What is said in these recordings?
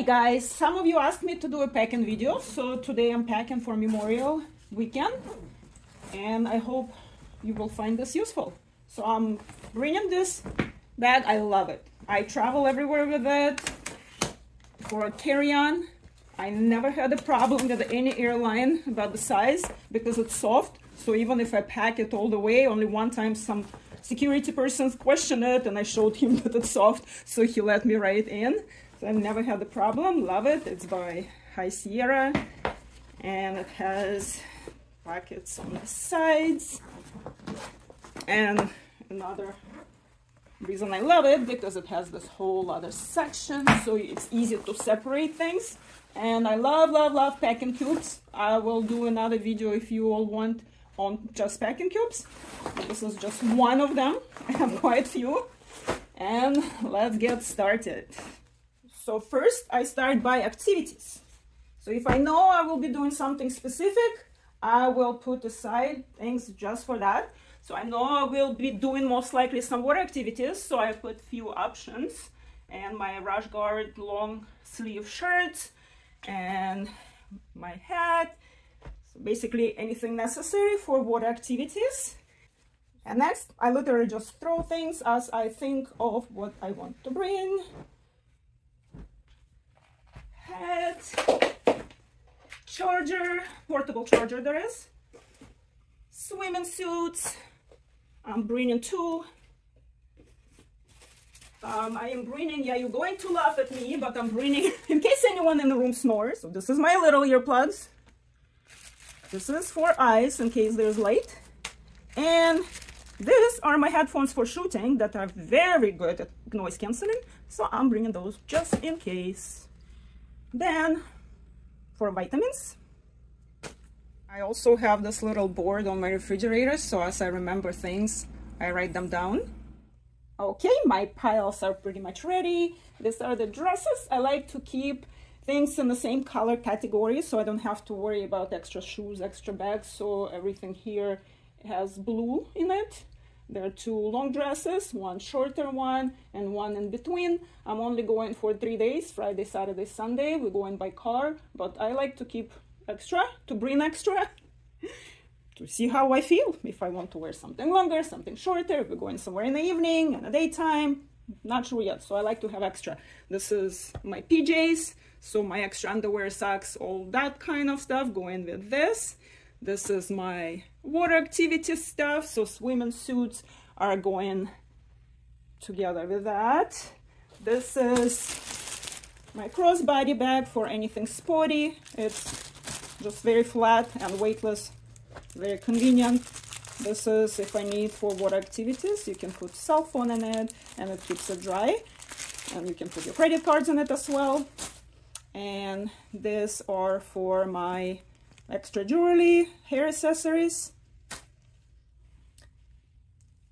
guys, some of you asked me to do a packing video, so today I'm packing for Memorial Weekend, and I hope you will find this useful. So I'm bringing this bag. I love it. I travel everywhere with it for a carry-on. I never had a problem with any airline about the size because it's soft. So even if I pack it all the way, only one time some security person questioned it and I showed him that it's soft, so he let me right in. So I've never had a problem. Love it. It's by High Sierra and it has pockets on the sides. And another reason I love it, because it has this whole other section, so it's easy to separate things. And I love packing cubes. I will do another video if you all want on just packing cubes. This is just one of them. I have quite a few. And let's get started. So first I start by activities. So if I know I will be doing something specific, I will put aside things just for that. So I know I will be doing most likely some water activities, so I put few options, and my Rush Guard long sleeve shirt and my hat. So basically anything necessary for water activities. And next I literally just throw things as I think of what I want to bring. Hat, charger, portable charger there is, swimming suits. I'm bringing two. I am bringing, yeah, you're going to laugh at me, but I'm bringing, in case anyone in the room snores. So this is my little earplugs. This is for eyes in case there's light. And these are my headphones for shooting that are very good at noise canceling. So I'm bringing those just in case. Then for vitamins, I also have this little board on my refrigerator, so as I remember things, I write them down. Okay, my piles are pretty much ready. These are the dresses. I like to keep things in the same color category, so I don't have to worry about extra shoes, extra bags, so everything here has blue in it. There are two long dresses, one shorter one, and one in between. I'm only going for 3 days, Friday, Saturday, Sunday. We're going by car, but I like to keep extra, to bring extra, to see how I feel. If I want to wear something longer, something shorter, if we're going somewhere in the evening, in the daytime, not sure yet, so I like to have extra. This is my PJs, so my extra underwear, socks, all that kind of stuff going with this. This is my water activity stuff, so swimming suits are going together with that. This is my crossbody bag for anything sporty. It's just very flat and weightless, very convenient. This is if I need for water activities. You can put cell phone in it and it keeps it dry, and you can put your credit cards in it as well. And these are for my extra jewelry, hair accessories.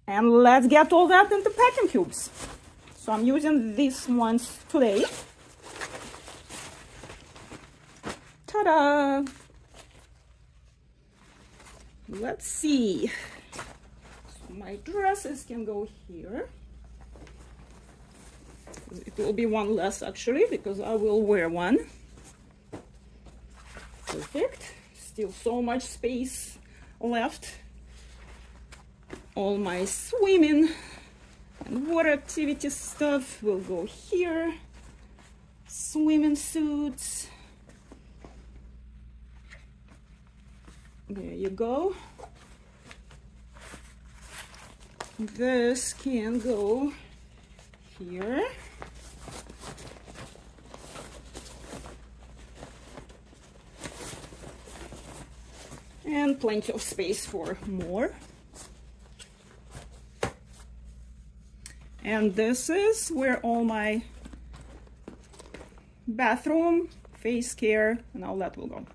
And let's get all that into packing cubes. So I'm using these ones today. Ta-da! Let's see. So my dresses can go here. It will be one less actually, because I will wear one. Perfect. Still so much space left. All my swimming and water activity stuff will go here. Swimming suits. There you go. This can go here. And plenty of space for more. And this is where all my bathroom, face care, and all that will go.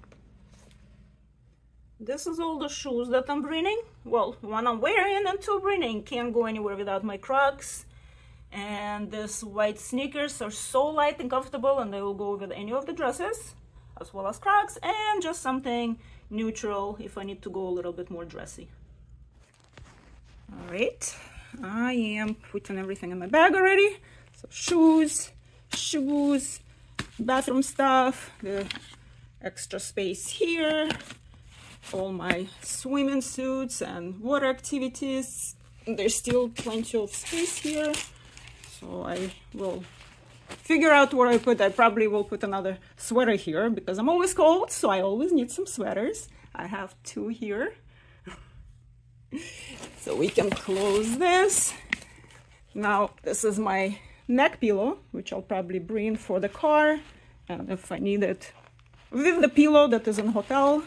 This is all the shoes that I'm bringing. Well, one I'm wearing and two bringing. Can't go anywhere without my Crocs. And these white sneakers are so light and comfortable, and they will go with any of the dresses, as well as Crocs, and just something neutral if I need to go a little bit more dressy. All right, I am putting everything in my bag already. So shoes, bathroom stuff, the extra space here, all my swimming suits and water activities. There's still plenty of space here, so I will figure out where I put. I probably will put another sweater here because I'm always cold, so I always need some sweaters. I have 2 here. So we can close this. Now this is my neck pillow, which I'll probably bring for the car, and if I need it with the pillow that is in hotel.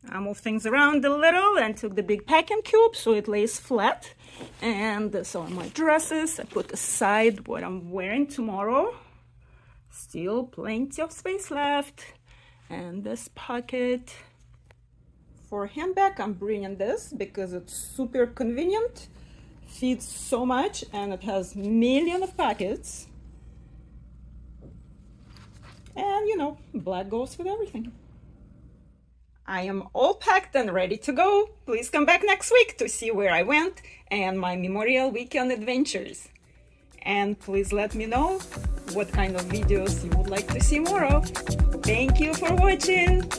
I moved things around a little and took the big packing cube so it lays flat. And these are my dresses. I put aside what I'm wearing tomorrow. Still plenty of space left. And this pocket. For handbag, I'm bringing this because it's super convenient. Fits so much and it has millions of pockets. And you know, black goes with everything. I am all packed and ready to go. Please come back next week to see where I went and my Memorial Weekend adventures. And please let me know what kind of videos you would like to see more of. Thank you for watching.